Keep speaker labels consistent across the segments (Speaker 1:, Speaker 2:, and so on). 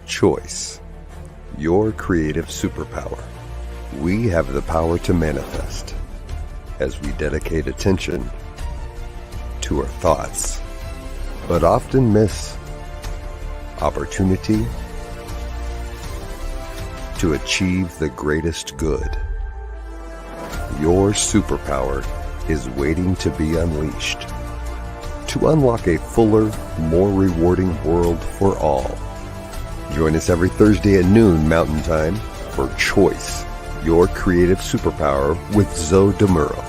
Speaker 1: Choice, your creative superpower. We have the power to manifest as we dedicate attention to our thoughts, but often miss opportunity to achieve the greatest good. Your superpower is waiting to be unleashed to unlock a fuller, more rewarding world for all. Join us every Thursday at noon Mountain Time for Choice, your creative superpower with Zoe Muro.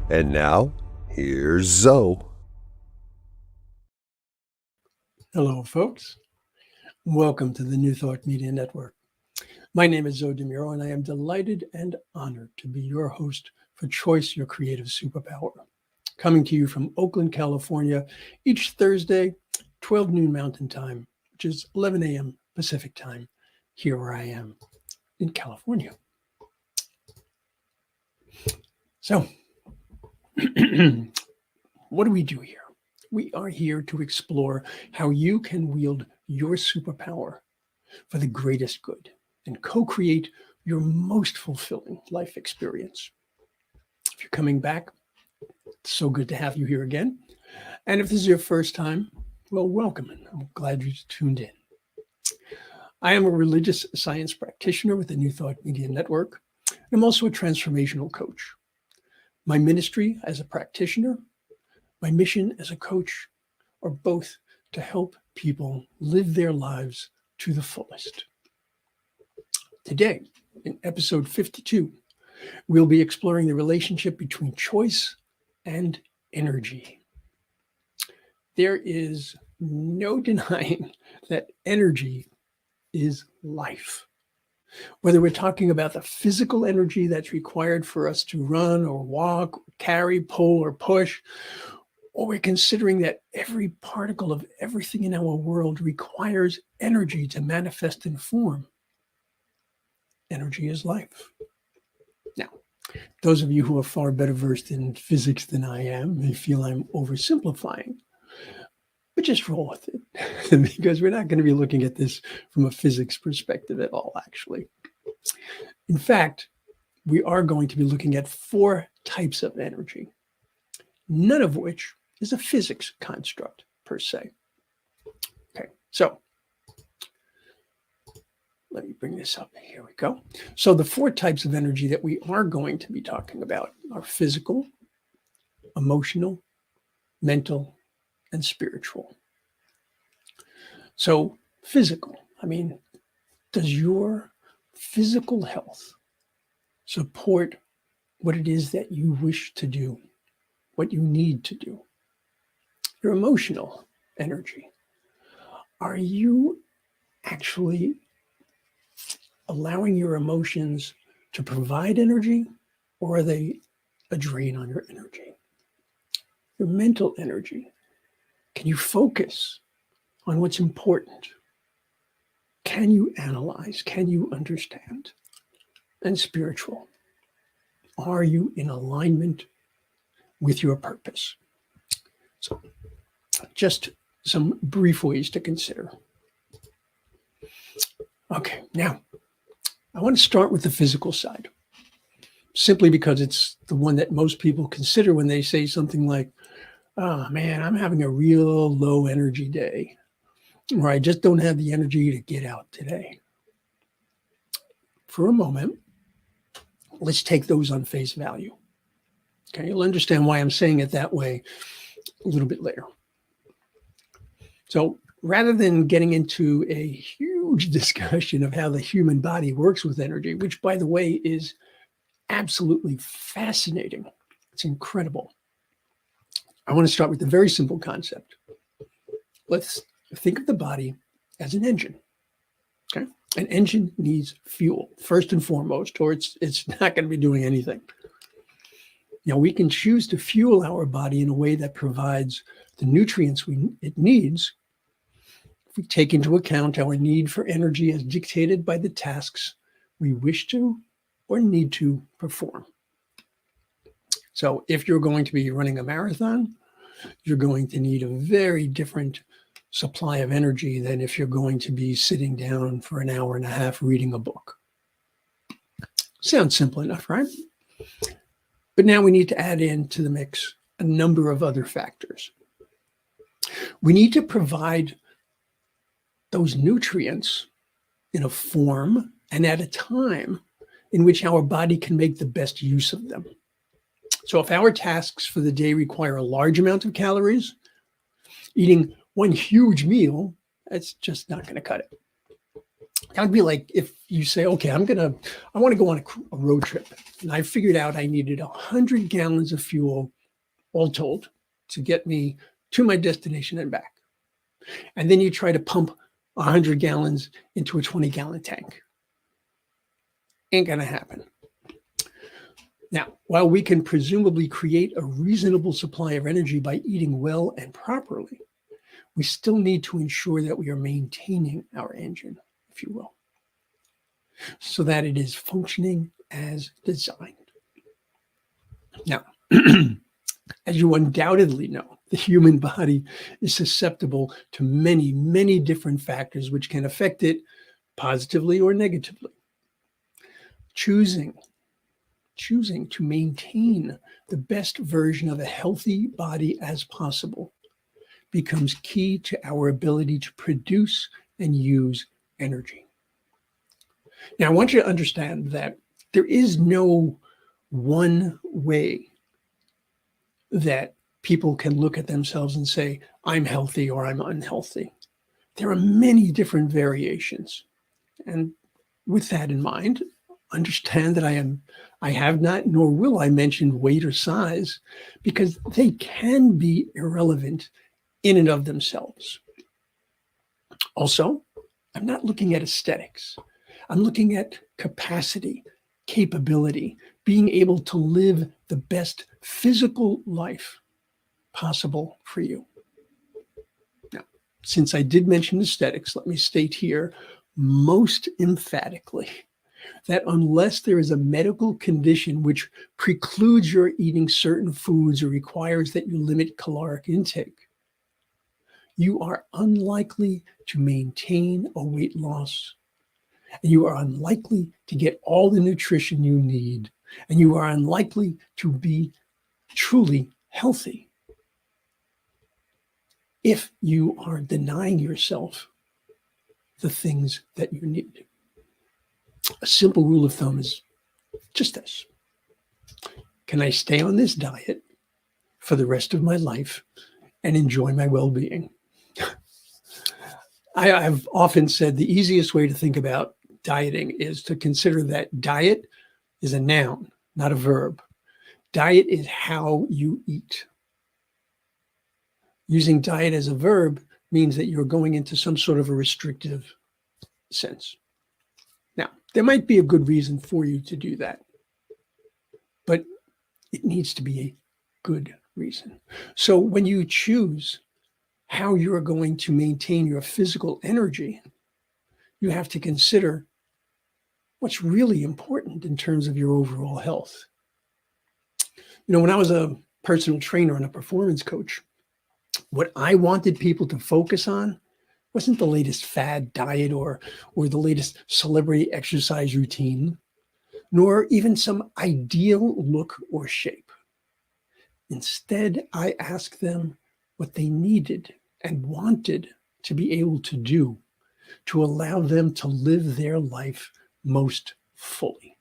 Speaker 1: And now, here's Zoe.
Speaker 2: Hello, folks. Welcome to the New Thought Media Network. My name is Zoe Muro, and I am delighted and honored to be your host for Choice, Your Creative Superpower. Coming to you from Oakland, California, each Thursday, 12 noon Mountain Time, which is 11 a.m. Pacific Time, here where I am in California. So, what do we do here? We are here to explore how you can wield your superpower for the greatest good and co-create your most fulfilling life experience. If you're coming back, it's so good to have you here again. And if this is your first time, well, welcome. And I'm glad you tuned in. I am a religious science practitioner with the New Thought Media Network. I'm also a transformational coach. My ministry as a practitioner, my mission as a coach, are both to help people live their lives to the fullest. Today, in episode 52, we'll be exploring the relationship between choice and energy. There is no denying that energy is life. Whether we're talking about the physical energy that's required for us to run or walk, carry, pull, or push, or we're considering that every particle of everything in our world requires energy to manifest in form. Energy is life. Now, those of you who are far better versed in physics than I am may feel I'm oversimplifying, but just roll with it because we're not going to be looking at this from a physics perspective at all, actually. In fact, we are going to be looking at 4 types of energy, none of which is a physics construct per se. Okay, so let me bring this up. Here we go. So the 4 types of energy that we are going to be talking about are physical, emotional, mental, and spiritual. So physical, does your physical health support what it is that you wish to do, what you need to do? Your emotional energy, are you actually allowing your emotions to provide energy, or are they a drain on your energy? Your mental energy, can you focus on what's important? Can you analyze? Can you understand? And spiritual, are you in alignment with your purpose? So, just some brief ways to consider. Okay, now, I want to start with the physical side, simply because it's the one that most people consider when they say something like, oh man, I'm having a real low energy day, or I just don't have the energy to get out today. For a moment, let's take those on face value. Okay, you'll understand why I'm saying it that way a little bit later. So rather than getting into a huge discussion of how the human body works with energy, which by the way is absolutely fascinating, it's incredible, I want to start with a very simple concept. Let's think of the body as an engine. Okay, an engine needs fuel first and foremost, or it's not going to be doing anything. Now, we can choose to fuel our body in a way that provides the nutrients it needs, if we take into account our need for energy as dictated by the tasks we wish to or need to perform. So if you're going to be running a marathon, you're going to need a very different supply of energy than if you're going to be sitting down for an hour and a half reading a book. Sounds simple enough, right? But now we need to add into the mix a number of other factors. We need to provide those nutrients in a form and at a time in which our body can make the best use of them. So if our tasks for the day require a large amount of calories, eating one huge meal, that's just not going to cut it. That would be like if you say, okay, I want to go on a road trip. And I figured out I needed 100 gallons of fuel, all told, to get me to my destination and back. And then you try to pump 100 gallons into a 20-gallon tank. Ain't going to happen. Now, while we can presumably create a reasonable supply of energy by eating well and properly, we still need to ensure that we are maintaining our engine, if you will, so that it is functioning as designed. Now, as you undoubtedly know, the human body is susceptible to many, many different factors which can affect it positively or negatively. Choosing to maintain the best version of a healthy body as possible becomes key to our ability to produce and use energy. Now, I want you to understand that there is no one way that people can look at themselves and say, I'm healthy or I'm unhealthy. There are many different variations. And with that in mind, understand that I have not, nor will I mention weight or size, because they can be irrelevant in and of themselves. Also, I'm not looking at aesthetics. I'm looking at capacity, capability, being able to live the best physical life possible for you. Now, since I did mention aesthetics, let me state here most emphatically that unless there is a medical condition which precludes your eating certain foods or requires that you limit caloric intake, you are unlikely to maintain a weight loss, and you are unlikely to get all the nutrition you need, and you are unlikely to be truly healthy if you are denying yourself the things that you need. A simple rule of thumb is just this. Can I stay on this diet for the rest of my life and enjoy my well-being? I've often said the easiest way to think about dieting is to consider that diet is a noun, not a verb. Diet is how you eat. Using diet as a verb means that you're going into some sort of a restrictive sense. Now, there might be a good reason for you to do that, but it needs to be a good reason. So when you choose how you're going to maintain your physical energy, you have to consider what's really important in terms of your overall health. You know, when I was a personal trainer and a performance coach, what I wanted people to focus on wasn't the latest fad diet or the latest celebrity exercise routine, nor even some ideal look or shape. Instead, I asked them what they needed and wanted to be able to do to allow them to live their life most fully.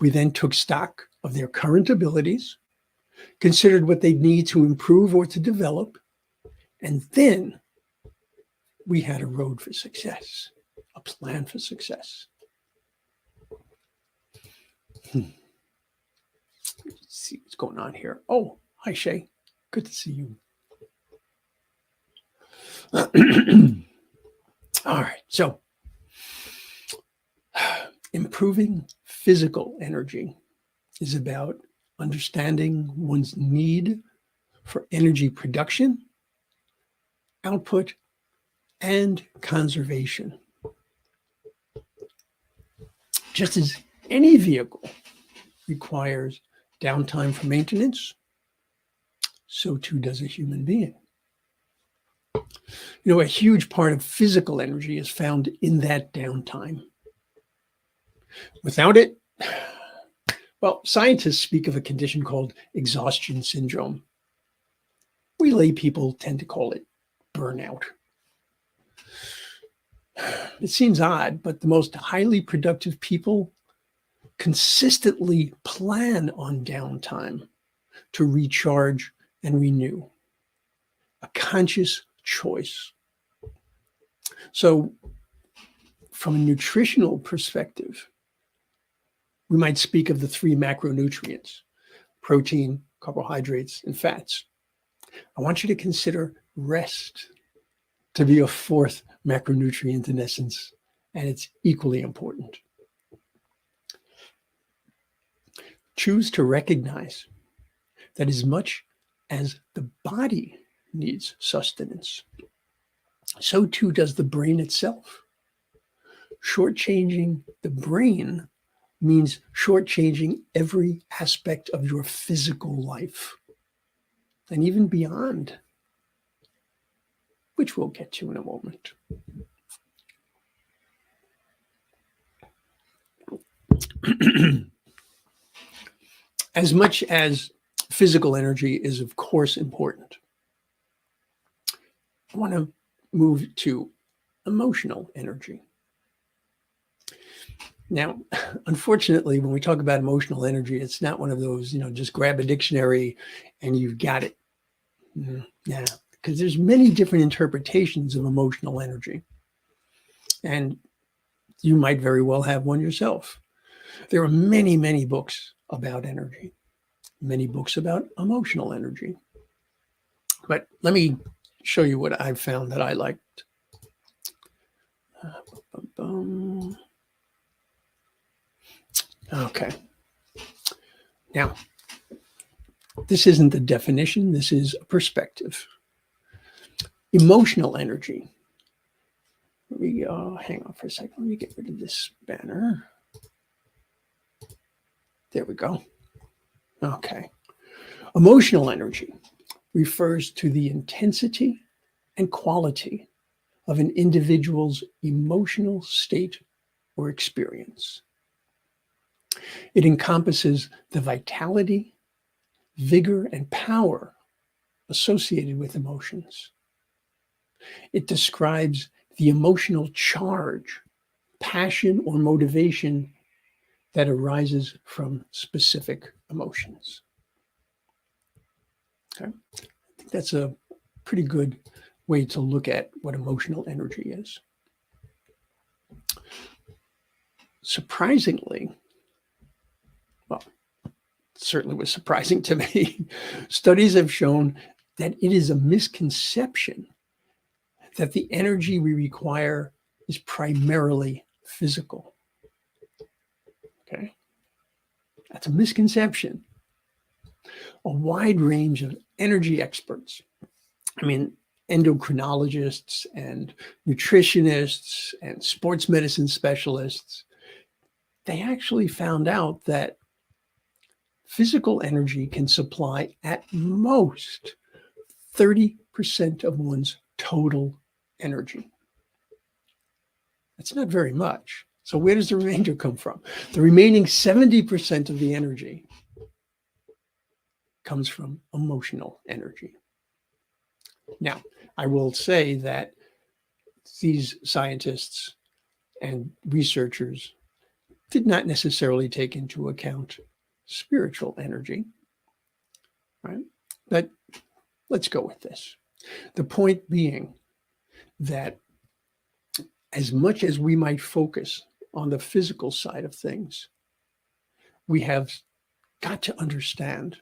Speaker 2: We then took stock of their current abilities, considered what they need to improve or to develop, and then we had a road for success, a plan for success. Let's see what's going on here. Oh, hi, Shay. Good to see you. All right. So, improving physical energy is about understanding one's need for energy production, output, and conservation. Just as any vehicle requires downtime for maintenance, so too does a human being. You know, a huge part of physical energy is found in that downtime. Without it, well, scientists speak of a condition called exhaustion syndrome. We lay people tend to call it burnout. It seems odd, but the most highly productive people consistently plan on downtime to recharge and renew. A conscious choice. So, from a nutritional perspective, we might speak of the 3 macronutrients: protein, carbohydrates, and fats. I want you to consider rest to be a 4th macronutrient in essence, and it's equally important. Choose to recognize that as much as the body needs sustenance, so too does the brain itself. Shortchanging the brain means shortchanging every aspect of your physical life, and even beyond, which we'll get to in a moment. As much as physical energy is, of course, important, I want to move to emotional energy. Now, unfortunately, when we talk about emotional energy, it's not one of those, just grab a dictionary and you've got it. Yeah, because there's many different interpretations of emotional energy. And you might very well have one yourself. There are many, many books about energy, many books about emotional energy. But let me show you what I've found that I liked. Okay. Now, this isn't the definition. This is a perspective. Emotional energy. Let me hang on for a second. Let me get rid of this banner. There we go. Okay. Emotional energy refers to the intensity and quality of an individual's emotional state or experience. It encompasses the vitality, vigor, and power associated with emotions. It describes the emotional charge, passion, or motivation that arises from specific emotions. Okay. I think that's a pretty good way to look at what emotional energy is. Surprisingly, well, certainly was surprising to me, studies have shown that it is a misconception that the energy we require is primarily physical. Okay, that's a misconception. A wide range of energy experts, endocrinologists and nutritionists and sports medicine specialists, they actually found out that physical energy can supply at most 30% of one's total energy. That's not very much. So where does the remainder come from? The remaining 70% of the energy comes from emotional energy. Now, I will say that these scientists and researchers did not necessarily take into account spiritual energy, right? But let's go with this. The point being that as much as we might focus on the physical side of things, we have got to understand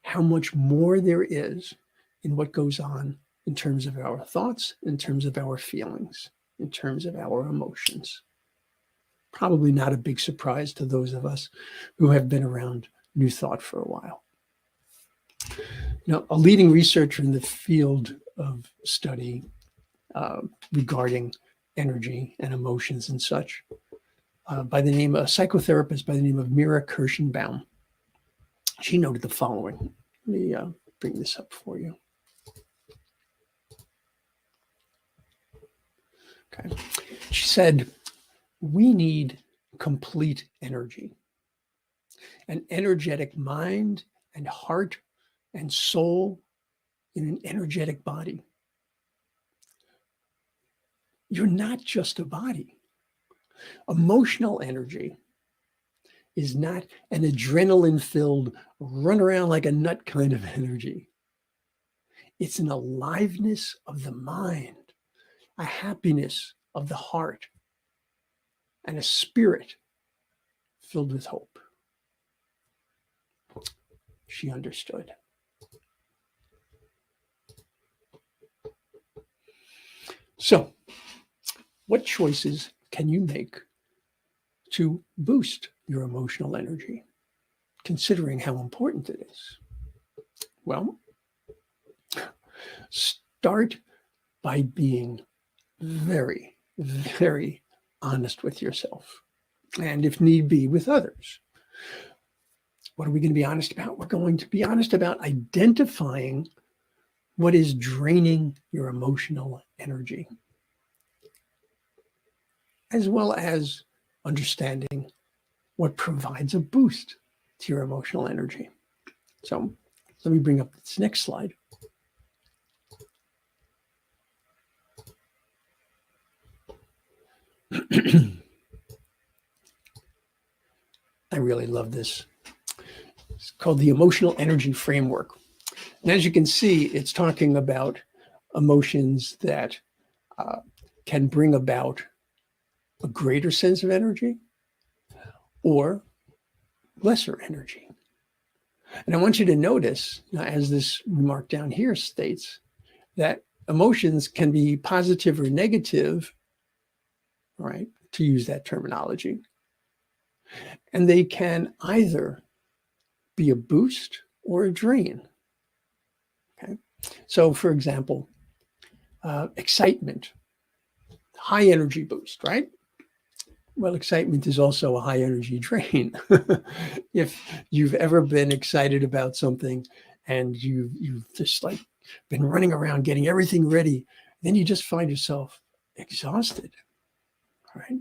Speaker 2: how much more there is in what goes on in terms of our thoughts, in terms of our feelings, in terms of our emotions. Probably not a big surprise to those of us who have been around New Thought for a while. Now, a leading researcher in the field of study regarding energy and emotions and such, by the name, a psychotherapist by the name of Mira Kirschenbaum. She noted the following. Let me bring this up for you. Okay. She said, we need complete energy, an energetic mind and heart and soul in an energetic body. You're not just a body. Emotional energy is not an adrenaline-filled, run around like a nut kind of energy. It's an aliveness of the mind, a happiness of the heart, and a spirit filled with hope. She understood. So, what choices can you make to boost your emotional energy, considering how important it is? Well, start by being very, very honest with yourself, and if need be, with others. What are we going to be honest about? We're going to be honest about identifying what is draining your emotional energy, as well as understanding what provides a boost to your emotional energy. So let me bring up this next slide. I really love this. It's called the Emotional Energy Framework. And as you can see, it's talking about emotions that can bring about a greater sense of energy or lesser energy. And I want you to notice, as this remark down here states, that emotions can be positive or negative, right, to use that terminology. And they can either be a boost or a drain. Okay. So, for example, excitement, high energy boost, right? Well, excitement is also a high energy drain. If you've ever been excited about something and you've just like been running around getting everything ready, then you just find yourself exhausted, right?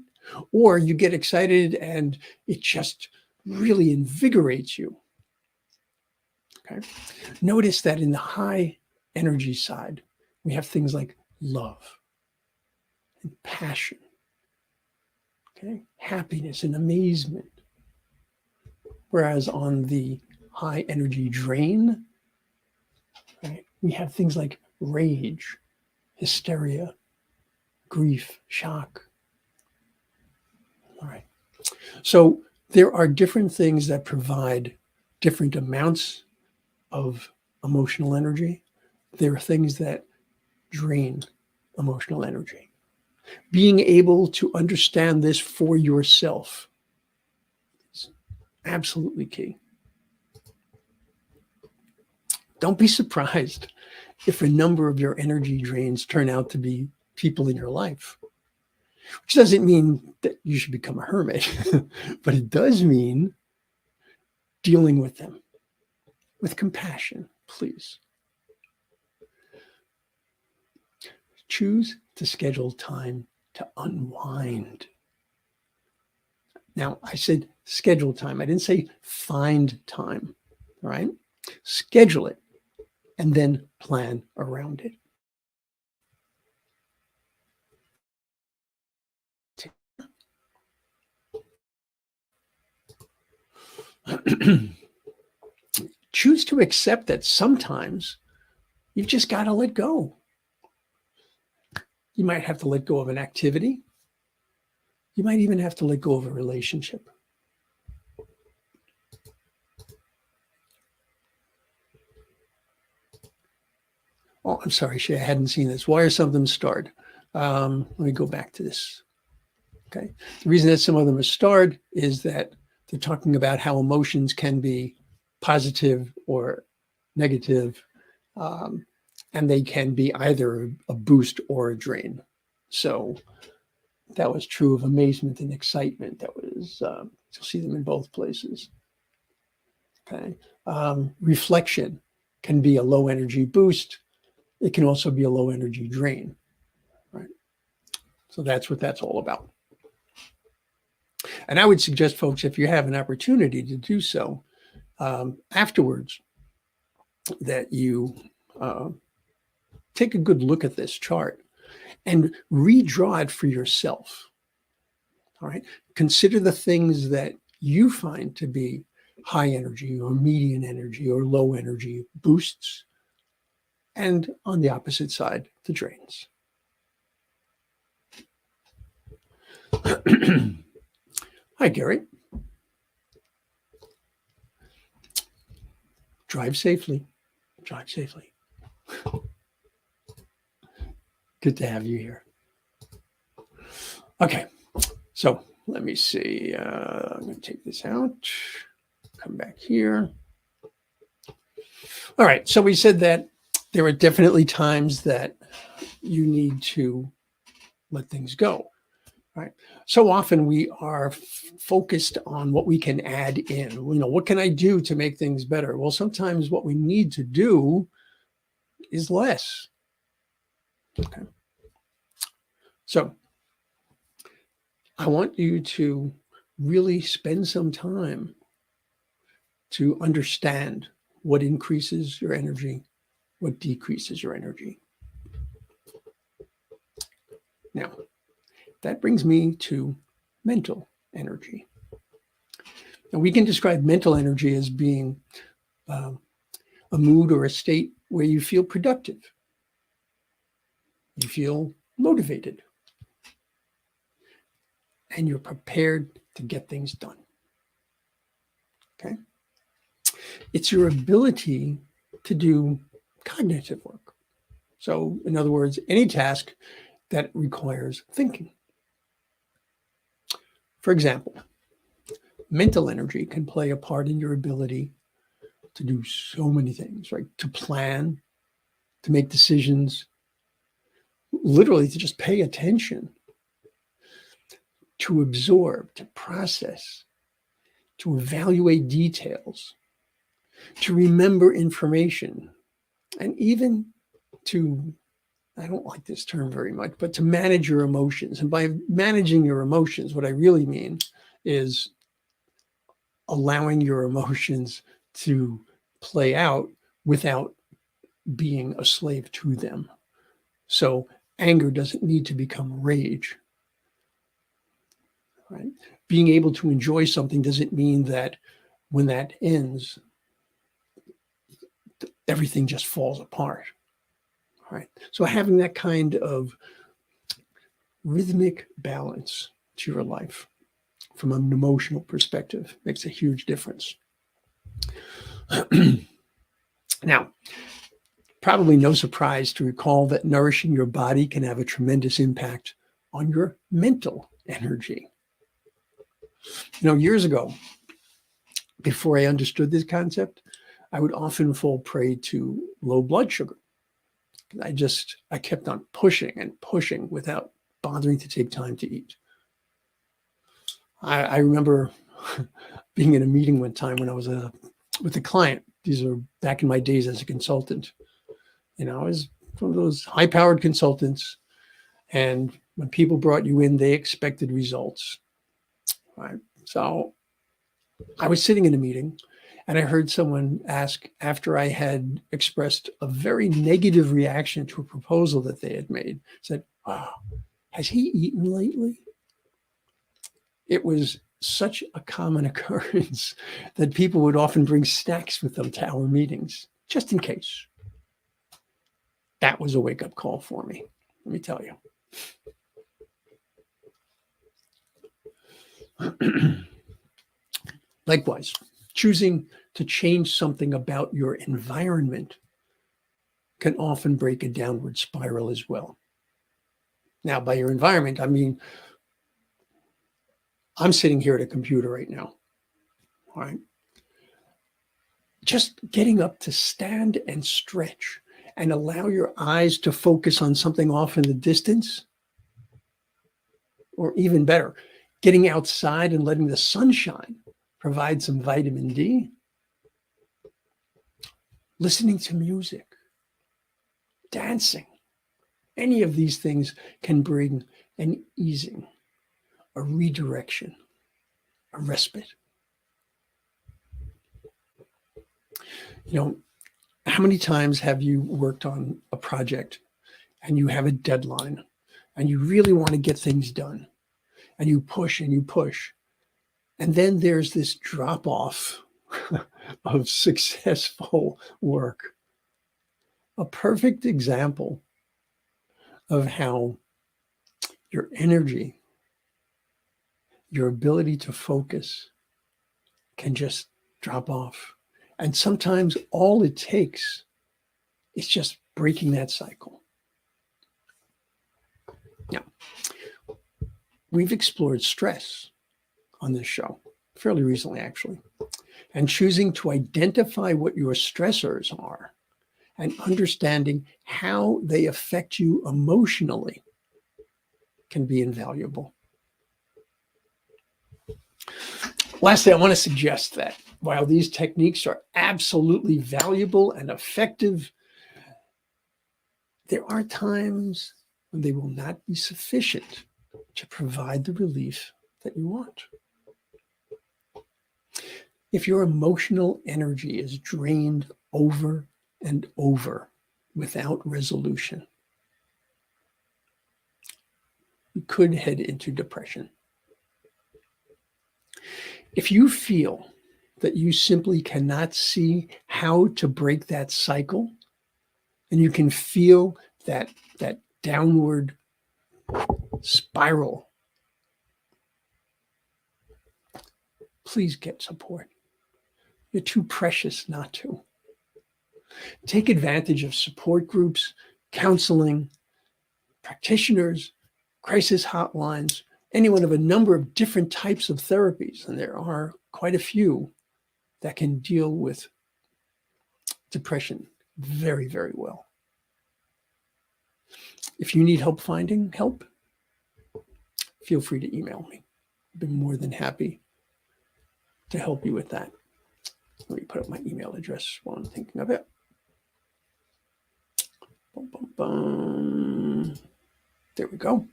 Speaker 2: Or you get excited and it just really invigorates you. Okay. Notice that in the high energy side, we have things like love and passion, okay, happiness and amazement. Whereas on the high energy drain, right, we have things like rage, hysteria, grief, shock. All right. So there are different things that provide different amounts of emotional energy. There are things that drain emotional energy. Being able to understand this for yourself is absolutely key. Don't be surprised if a number of your energy drains turn out to be people in your life, which doesn't mean that you should become a hermit, but it does mean dealing with them with compassion, please. Choose to schedule time to unwind. Now, I said schedule time. I didn't say find time, all right? Schedule it and then plan around it. Choose to accept that sometimes you've just got to let go. You might have to let go of an activity. You might even have to let go of a relationship. Oh, I'm sorry, Shay, I hadn't seen this. Why are some of them starred? Let me go back to this. Okay. The reason that some of them are starred is that they're talking about how emotions can be positive or negative, and they can be either a boost or a drain. So that was true of amazement and excitement. That was, you'll see them in both places. Okay. Reflection can be a low energy boost. It can also be a low energy drain, right? So that's what that's all about. And I would suggest, folks, if you have an opportunity to do so afterwards, that you take a good look at this chart and redraw it for yourself. All right. Consider the things that you find to be high energy or median energy or low energy boosts, and on the opposite side, the drains. Hi, Gary. Drive safely. Drive safely. Good to have you here. Okay, so let me see. I'm going to take this out. Come back here. All right, so we said that there are definitely times that you need to let things go. Right. So often we are focused on what we can add in. You know, what can I do to make things better? Well, sometimes what we need to do is less. Okay. So I want you to really spend some time to understand what increases your energy, what decreases your energy. Now, that brings me to mental energy. And we can describe mental energy as being a mood or a state where you feel productive. You feel motivated. And you're prepared to get things done. Okay? It's your ability to do cognitive work. So, in other words, any task that requires thinking. For example, mental energy can play a part in your ability to do so many things, right? To plan, to make decisions, literally to just pay attention, to absorb, to process, to evaluate details, to remember information, and even to, I don't like this term very much, but to manage your emotions. And by managing your emotions, what I really mean is allowing your emotions to play out without being a slave to them. So anger doesn't need to become rage. Right? Being able to enjoy something doesn't mean that when that ends, everything just falls apart. Right? So having that kind of rhythmic balance to your life from an emotional perspective makes a huge difference. Now, probably no surprise to recall that nourishing your body can have a tremendous impact on your mental energy. You know, years ago, before I understood this concept, I would often fall prey to low blood sugar. I kept on pushing and pushing without bothering to take time to eat. I remember being in a meeting one time when I was with a client. These are back in my days as a consultant. You know, I was one of those high-powered consultants, and when people brought you in, they expected results. Right? So I was sitting in a meeting, and I heard someone ask, after I had expressed a very negative reaction to a proposal that they had made, said, "Wow, has he eaten lately?" It was such a common occurrence that people would often bring snacks with them to our meetings, just in case. That was a wake-up call for me, let me tell you. Likewise, choosing to change something about your environment can often break a downward spiral as well. Now, by your environment, I mean, I'm sitting here at a computer right now, all right? Just getting up to stand and stretch and allow your eyes to focus on something off in the distance, or even better, getting outside and letting the sun shine, provide some vitamin D, listening to music, dancing, any of these things can bring an easing, a redirection, a respite. You know, how many times have you worked on a project and you have a deadline and you really want to get things done and you push and you push, and then there's this drop off of successful work? A perfect example of how your energy, your ability to focus can just drop off. And sometimes all it takes is just breaking that cycle. Now, we've explored stress on this show fairly recently, actually, and choosing to identify what your stressors are and understanding how they affect you emotionally can be invaluable. Lastly, I want to suggest that while these techniques are absolutely valuable and effective, there are times when they will not be sufficient to provide the relief that you want. If your emotional energy is drained over and over without resolution, you could head into depression. If you feel that you simply cannot see how to break that cycle, and you can feel that downward spiral, please get support. You're too precious not to. Take advantage of support groups, counseling, practitioners, crisis hotlines, any one of a number of different types of therapies, and there are quite a few that can deal with depression very, very well. If you need help finding help, feel free to email me. I've been more than happy to help you with that. Let me put up my email address while I'm thinking of it. Boom, boom, boom. There we go.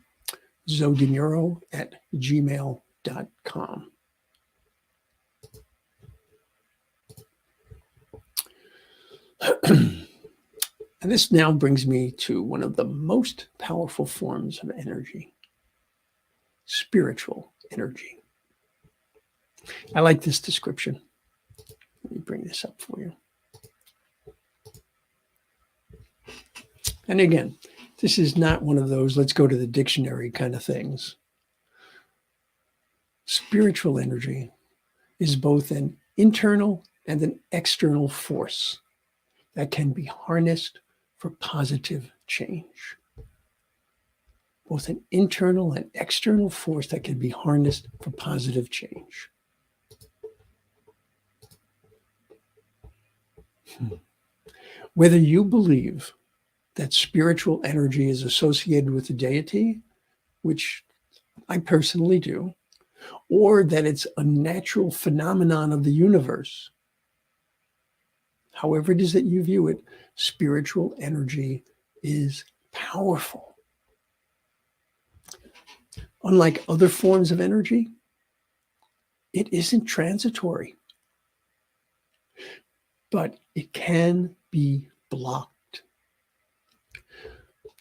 Speaker 2: zodimuro@gmail.com. And this now brings me to one of the most powerful forms of energy, spiritual energy. I like this description. Let me bring this up for you. And again, this is not one of those let's go to the dictionary kind of things. Spiritual energy is both an internal and an external force that can be harnessed for positive change. Both an internal and external force that can be harnessed for positive change. Whether you believe that spiritual energy is associated with the deity, which I personally do, or that it's a natural phenomenon of the universe, however it is that you view it, spiritual energy is powerful. Unlike other forms of energy, it isn't transitory, but it can be blocked.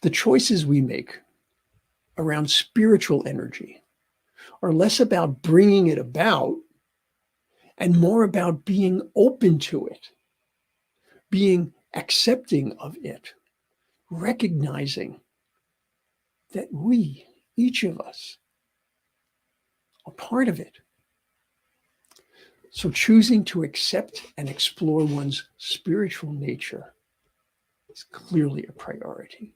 Speaker 2: The choices we make around spiritual energy are less about bringing it about and more about being open to it, being accepting of it, recognizing that we, each of us, are part of it. So choosing to accept and explore one's spiritual nature is clearly a priority.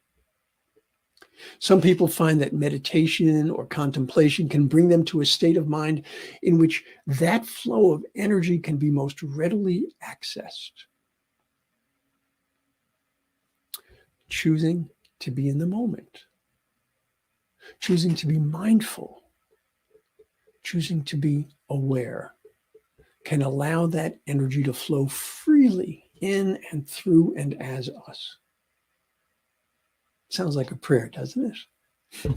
Speaker 2: Some people find that meditation or contemplation can bring them to a state of mind in which that flow of energy can be most readily accessed. choosing to be in the moment, choosing to be mindful, choosing to be aware, can allow that energy to flow freely in and through and as us. Sounds like a prayer, doesn't it?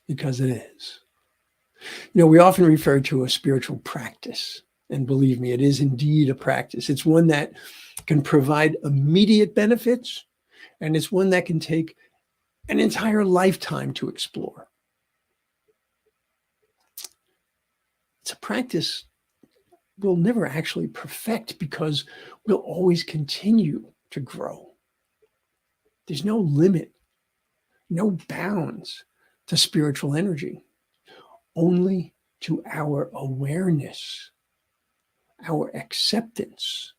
Speaker 2: Because it is. We often refer to a spiritual practice, and believe me, it is indeed a practice. It's one that can provide immediate benefits, and it's one that can take an entire lifetime to explore. It's a practice we'll never actually perfect because we'll always continue to grow. There's no limit, no bounds to spiritual energy, only to our awareness, our acceptance,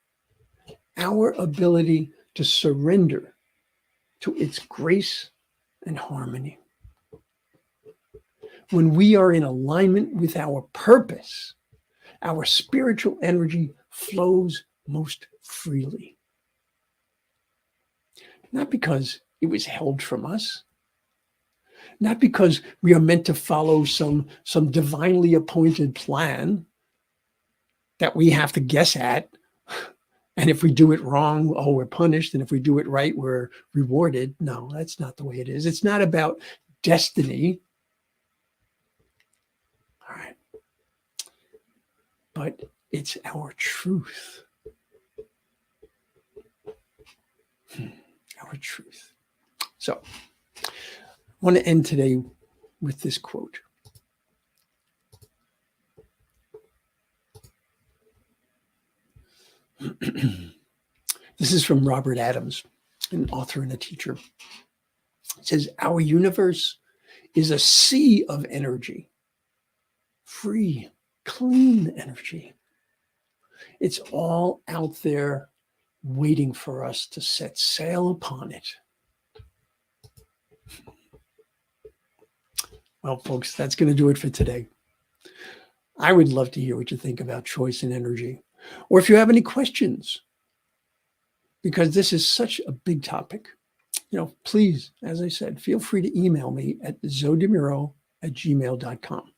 Speaker 2: our ability to surrender to its grace and harmony. When we are in alignment with our purpose, our spiritual energy flows most freely. Not because it was held from us, not because we are meant to follow some divinely appointed plan that we have to guess at. And if we do it wrong, we're punished. And if we do it right, we're rewarded. No, that's not the way it is. It's not about destiny. All right. But it's our truth. Our truth. So I want to end today with this quote. This is from Robert Adams, an author and a teacher. It says, our universe is a sea of energy, free, clean energy. It's all out there waiting for us to set sail upon it. Well, folks, that's going to do it for today. I would love to hear what you think about choice and energy, or if you have any questions, because this is such a big topic. Please, as I said, feel free to email me at zodemuro@gmail.com.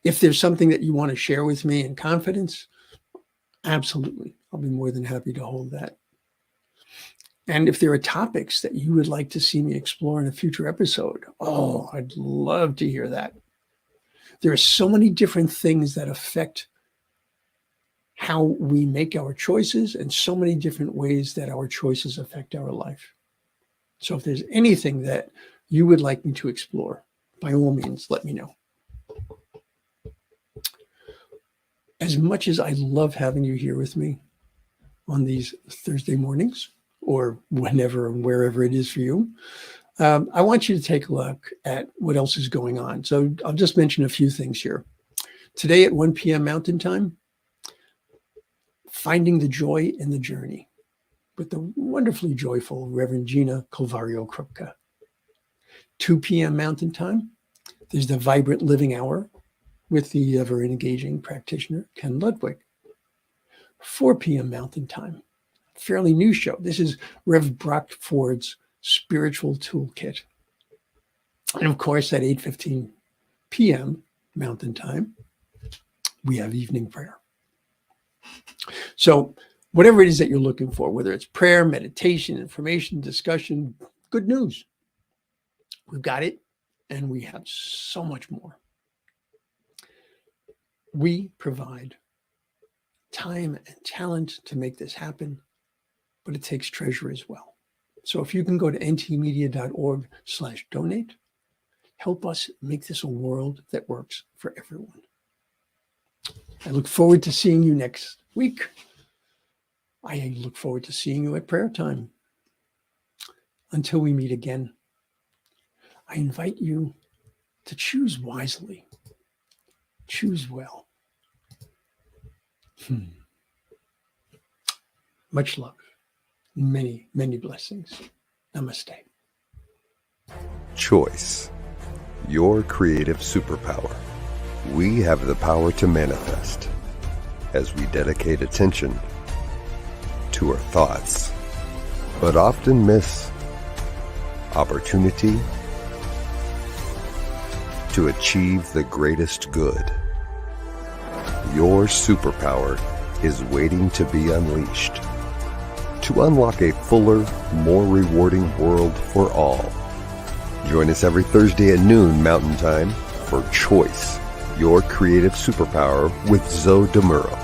Speaker 2: If there's something that you want to share with me in confidence, absolutely. I'll be more than happy to hold that. And if there are topics that you would like to see me explore in a future episode, I'd love to hear that. There are so many different things that affect how we make our choices and so many different ways that our choices affect our life. So if there's anything that you would like me to explore, by all means, let me know. As much as I love having you here with me on these Thursday mornings, or whenever and wherever it is for you, I want you to take a look at what else is going on. So I'll just mention a few things here. Today at 1 p.m. Mountain Time, Finding the Joy in the Journey with the wonderfully joyful Reverend Gina Calvario-Krupka. 2 p.m. Mountain Time, there's the Vibrant Living Hour with the ever-engaging practitioner, Ken Ludwig. 4 p.m. Mountain Time, fairly new show. This is Rev Brock Ford's Spiritual Toolkit. And of course, at 8:15 p.m. Mountain Time, we have evening prayer. So whatever it is that you're looking for, whether it's prayer, meditation, information, discussion, good news. We've got it, and we have so much more. We provide time and talent to make this happen, but it takes treasure as well. So if you can go to ntmedia.org/donate, help us make this a world that works for everyone. I look forward to seeing you next week. I look forward to seeing you at prayer time. Until we meet again, I invite you to choose wisely. Choose well. Much love. Many, many blessings. Namaste.
Speaker 1: Choice, your creative superpower. We have the power to manifest as we dedicate attention to our thoughts, but often miss opportunity to achieve the greatest good. Your superpower is waiting to be unleashed to unlock a fuller, more rewarding world for all. Join us every Thursday at noon Mountain Time for Choice, your creative superpower with Muro.